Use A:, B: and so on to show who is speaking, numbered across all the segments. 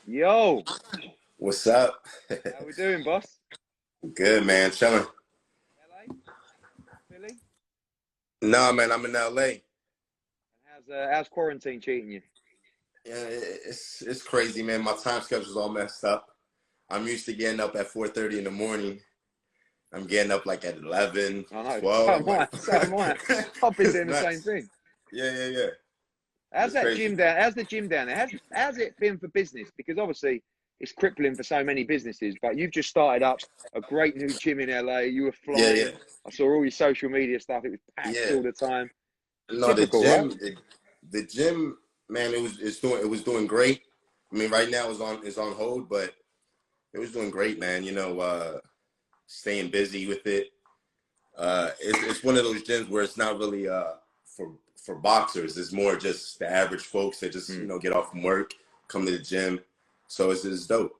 A: Yo,
B: What's up?
A: how we doing, boss?
B: Good, man. Chilling.
A: LA? Philly?
B: Nah, man, I'm in LA.
A: And how's quarantine treating you?
B: Yeah, it's crazy, man. My time schedule's all messed up. I'm used to getting up at 4:30 in the morning. I'm getting up like at 11,
A: I know, so
B: 12. I'm
A: am I,
B: like,
A: so am I. I've been
B: it's
A: doing the same
B: nuts.
A: thing.
B: Yeah.
A: How's
B: It's
A: that
B: crazy.
A: gym down? How's the gym down there? How's it been for business? Because obviously it's crippling for so many businesses, but you've just started up a great new gym in LA. You were
B: Yeah.
A: flying. I saw all your social media stuff. It was packed
B: Yeah.
A: all the time.
B: No, the
A: Typical, right?
B: gym, the gym, man, it was doing great. I mean, right now it's on hold, but it was doing great, man. Staying busy with it. It's one of those gyms where it's not really for boxers. It's more just the average folks that just
A: Mm.
B: get off from work, come to the gym. So it's dope.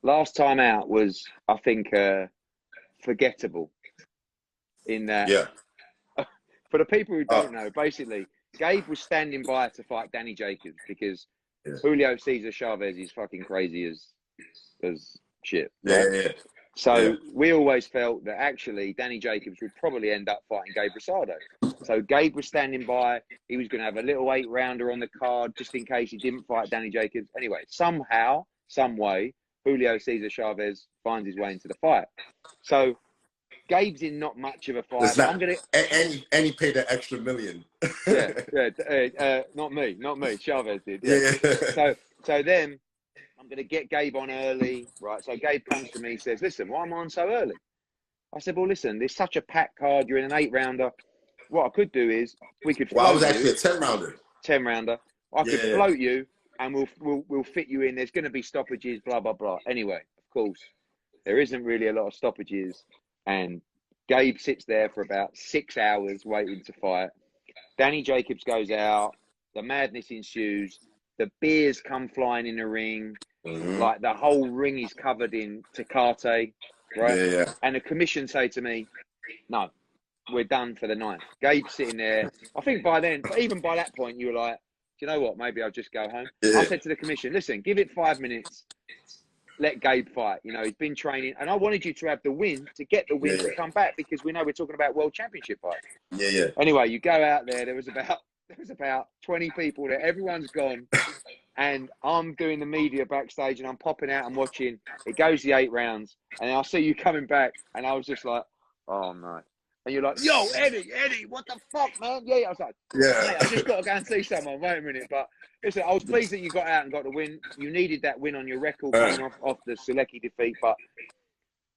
A: Last time out was, I think, forgettable in that.
B: Yeah.
A: For the people who
B: Oh,
A: don't know, basically, Gabe was standing by to fight Danny Jacobs because
B: yeah.
A: Julio Cesar Chavez is fucking crazy as shit,
B: Yeah.
A: right?
B: Yeah. Yeah.
A: So we always felt that actually Danny Jacobs would probably end up fighting Gabe Rosado. So Gabe was standing by. He was going to have a little 8-rounder on the card just in case he didn't fight Danny Jacobs. Anyway, somehow, some way, Julio Cesar Chavez finds his way into the fight. So Gabe's in not much of a fight,
B: It's
A: but
B: not,
A: I'm going to.
B: and he paid an extra million.
A: Yeah. Not me. Chavez did. Yeah.
B: Yeah.
A: So then I'm going to get Gabe on early, right? So Gabe comes to me, says, "Listen, why am I on so early?" I said, "Well, listen, there's such a packed card. You're in an 8-rounder. What I could do is we could
B: Well, I was
A: float
B: actually
A: you,
B: a 10-rounder.
A: 10-rounder. I could
B: Yeah.
A: float you, and we'll fit you in. There's going to be stoppages, blah blah blah. Anyway, of course, there isn't really a lot of stoppages, and Gabe sits there for about 6 hours waiting to fight. Danny Jacobs goes out. The madness ensues. The beers come flying in the ring.
B: Mm-hmm.
A: Like the whole ring is covered in Tecate, right?
B: Yeah.
A: And the commission say to me, "No, we're done for the night." Gabe's sitting there. I think by then, but even by that point, you were like, "Do you know what? Maybe I'll just go home."
B: Yeah.
A: I said to the commission, "Listen, give it 5 minutes. Let Gabe fight. He's been training, and I wanted you to have the win to get the win to come back because we know we're talking about world championship fight."
B: Yeah.
A: Anyway, you go out there. There was about 20 people there. Everyone's gone. And I'm doing the media backstage and I'm popping out and watching. It goes the 8 rounds. And I see you coming back. And I was just like, oh, no. And you're like, yo, Eddie, what the fuck, man? Yeah. I was like, mate, I just got to go and see someone. Wait a minute. But listen, I was pleased that you got out and got the win. You needed that win on your record coming off the Selecki defeat. But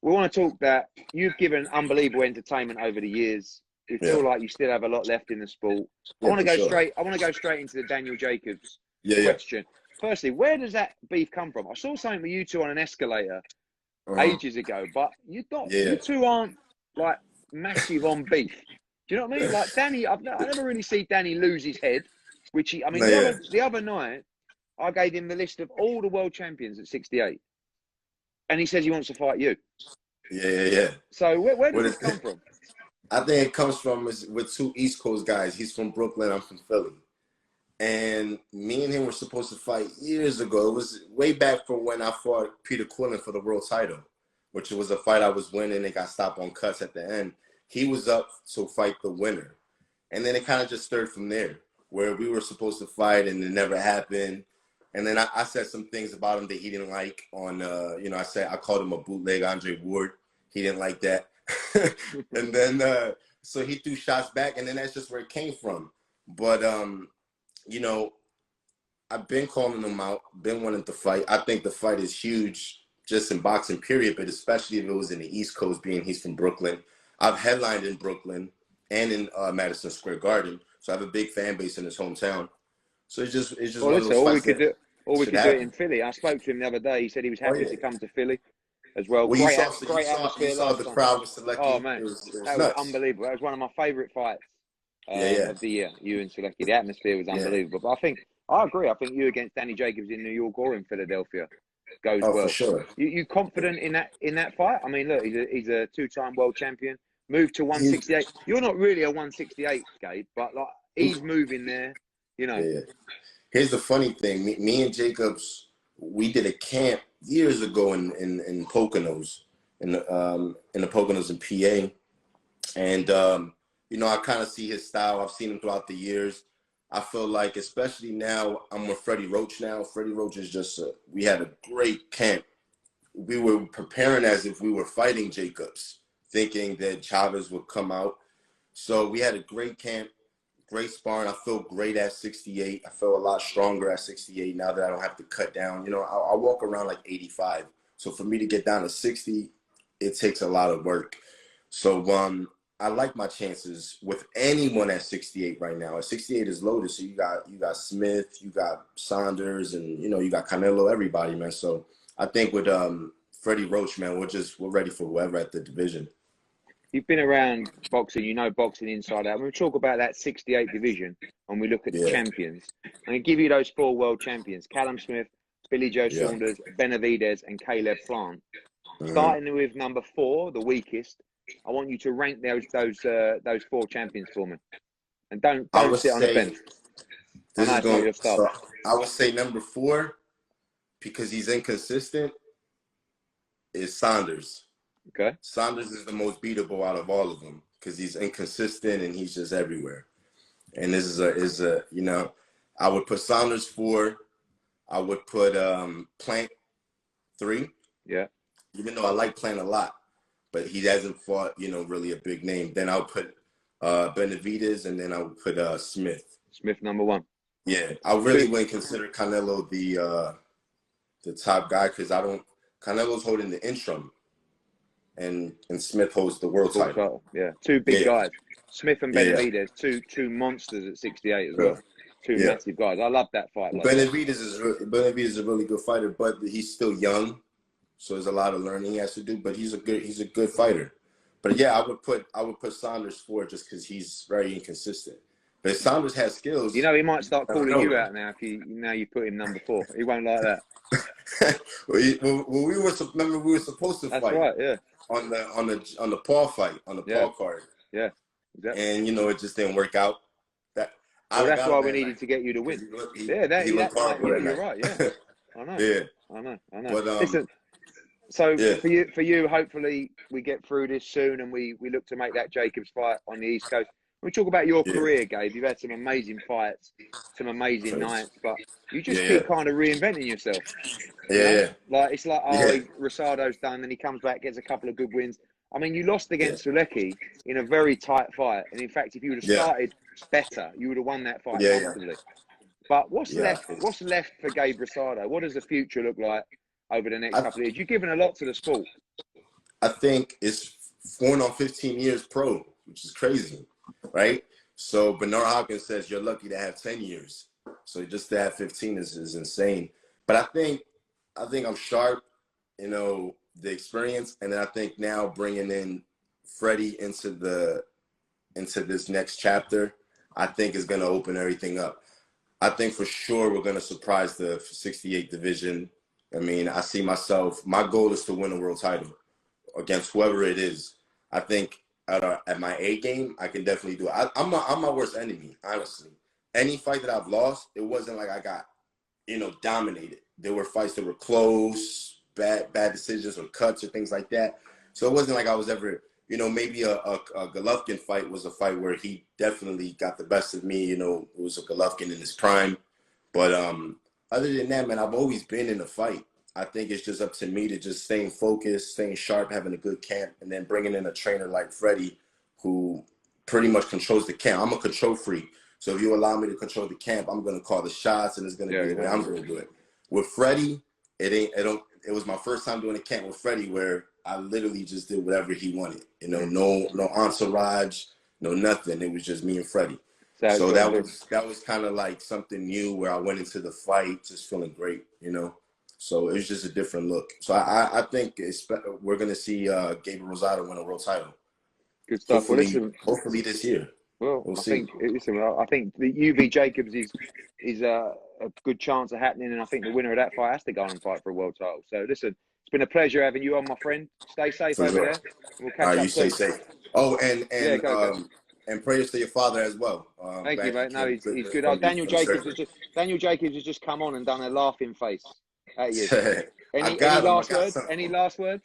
A: we want to talk that you've given unbelievable entertainment over the years. We feel like you still have a lot left in the sport. I want to go straight into the Daniel Jacobs question. Firstly, where does that beef come from? I saw something with you two on an escalator ages ago, but you two aren't like massive on beef. Do you know what I mean? Like Danny, I never really see Danny lose his head. The other night, I gave him the list of all the world champions at 68, and he says he wants to fight you.
B: Yeah.
A: So where does this come from?
B: I think it comes from with two East Coast guys. He's from Brooklyn. I'm from Philly. And me and him were supposed to fight years ago. It was way back from when I fought Peter Quillen for the world title, which was a fight I was winning and got stopped on cuts at the end. He was up to fight the winner. And then it kind of just stirred from there, where we were supposed to fight and it never happened. And then I said some things about him that he didn't like on, I called him a bootleg Andre Ward. He didn't like that. And then, so he threw shots back, and then that's just where it came from. But, I've been calling him out, been wanting to fight. I think the fight is huge just in boxing, period, but especially if it was in the East Coast, being he's from Brooklyn. I've headlined in Brooklyn and in Madison Square Garden, so I have a big fan base in his hometown. So it's just
A: well,
B: one of those fights
A: we could do it in Philly. I spoke to him the other day. He said he was happy to come to Philly as well.
B: Well,
A: Great
B: you
A: atmosphere
B: saw
A: last
B: the
A: time.
B: crowd was Selecki.
A: Oh man,
B: it was
A: that
B: nuts.
A: was unbelievable. That was one of my favourite fights of the year. You and Selecki. The atmosphere was unbelievable. But I agree. I think you against Danny Jacobs in New York or in Philadelphia goes well.
B: For sure.
A: You confident in that fight? I mean, look, he's a 2-time world champion. Moved to 168. You're not really a 168, Gabe, but like he's moving there.
B: Yeah. Here's the funny thing. Me and Jacobs we did a camp years ago in Poconos, in the Poconos in PA. And, you know, I kind of see his style. I've seen him throughout the years. I feel like, especially now, I'm with Freddie Roach now. Freddie Roach is just, we had a great camp. We were preparing as if we were fighting Jacobs, thinking that Chavez would come out. So we had a great camp, great sparring. I feel great at 68. I feel a lot stronger at 68 now that I don't have to cut down. You know, I walk around like 85. So for me to get down to 60, it takes a lot of work. So I like my chances with anyone at 68 right now. At 68 is loaded. So you got Smith, you got Saunders, and you know, you got Canelo, everybody, man. So I think with Freddie Roach, man, we're ready for whoever at the division.
A: You've been around boxing, you know boxing inside out. When we talk about that 68 division and we look at the champions, I'm going to give you those 4 world champions: Callum Smith, Billy Joe Saunders, Benavidez, and Caleb Plant. Starting with number 4, the weakest, I want you to rank those 4 champions for me. And don't sit on the fence.
B: So I would say number 4, because he's inconsistent, is Saunders.
A: Okay.
B: Saunders is the most beatable out of all of them because he's inconsistent and he's just everywhere. And this is a you know, I would put Saunders 4. I would put Plant 3.
A: Yeah.
B: Even though I like Plant a lot, but he hasn't fought, you know, really a big name. Then I'll put Benavidez, and then I would put Smith.
A: Smith number 1.
B: Yeah, I really wouldn't consider Canelo the top guy because Canelo's holding the interim. And Smith holds the world title.
A: Yeah, 2 big guys. Smith and Benavidez, two monsters at 68 as well. 2 massive guys. I love that fight.
B: Benavidez is a really good fighter, but he's still young, so there's a lot of learning he has to do. But he's a good fighter. But yeah, I would put Saunders 4 just because he's very inconsistent. But if Saunders has skills,
A: you know, he might start calling you out now if you put him number 4. He won't like that.
B: we were supposed to fight.
A: That's right. Yeah.
B: On the Paul fight, on the Paul card.
A: Yeah, exactly.
B: And, you know, it just didn't work out.
A: That's why we needed to get you to win. You're right, yeah. I know. Yeah. I know. But, listen, so for you, hopefully we get through this soon and we look to make that Jacobs fight on the East Coast. When we talk about your career, Gabe, you've had some amazing fights, some amazing nights, but you just keep kind of reinventing yourself. Like it's like, Rosado's done, then he comes back, gets a couple of good wins. I mean, you lost against Sulecki in a very tight fight, and in fact, if you would have started better, you would have won that fight comfortably. But what's left? What's left for Gabe Rosado? What does the future look like over the next couple of years? You've given a lot to the sport.
B: I think it's going on 15 years pro, which is crazy, right? So Bernard Hopkins says you're lucky to have 10 years. So just to have 15 is insane. But I think I'm sharp, you know, the experience, and then I think now bringing in Freddie into this next chapter, I think is going to open everything up. I think for sure we're going to surprise the 68 division. I mean, I see myself. My goal is to win a world title against whoever it is. I think at my A game, I can definitely do it. I'm my worst enemy, honestly. Any fight that I've lost, it wasn't like I got, you know, dominated. There were fights that were close, bad decisions or cuts or things like that. So it wasn't like I was ever, you know, maybe a Golovkin fight was a fight where he definitely got the best of me. You know, it was a Golovkin in his prime. But other than that, man, I've always been in a fight. I think it's just up to me to just staying focused, staying sharp, having a good camp, and then bringing in a trainer like Freddie who pretty much controls the camp. I'm a control freak. So if you allow me to control the camp, I'm going to call the shots, and it's going to be the way I'm going to do it. With Freddie, it was my first time doing a camp with Freddie where I literally just did whatever he wanted. You know, no entourage, no nothing. It was just me and Freddie. So that was kind of like something new where I went into the fight just feeling great, you know. So it was just a different look. So I think we're going to see Gabe Rosado win a world title.
A: Good stuff.
B: Hopefully this year.
A: Well, I think the UV Jacobs is a good chance of happening, and I think the winner of that fight has to go and fight for a world title. So listen, it's been a pleasure having you on, my friend. Stay safe over there. We'll catch up
B: you
A: soon.
B: Stay safe. Oh, and prayers to your father as well.
A: Thank you, mate. No, he's good. Daniel Jacobs has just come on and done a laughing face. At you.
B: I
A: Any
B: got him. I
A: last
B: got
A: words?
B: something
A: Any
B: for him.
A: last words?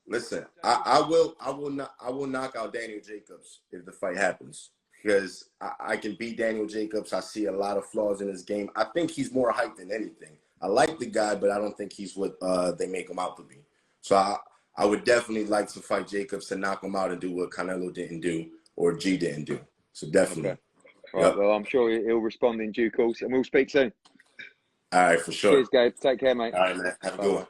B: Listen, I will knock out Daniel Jacobs if the fight happens, because I can beat Daniel Jacobs. I see a lot of flaws in his game. I think he's more hyped than anything. I like the guy, but I don't think he's what they make him out to be. So I would definitely like to fight Jacobs to knock him out and do what Canelo didn't do or G didn't do. So definitely.
A: Okay. Right.
B: Yep.
A: Well, I'm sure he'll respond in due course, and we'll speak soon.
B: All right, for sure.
A: Cheers, Gabe. Take care, mate.
B: All right, man. Have a good one.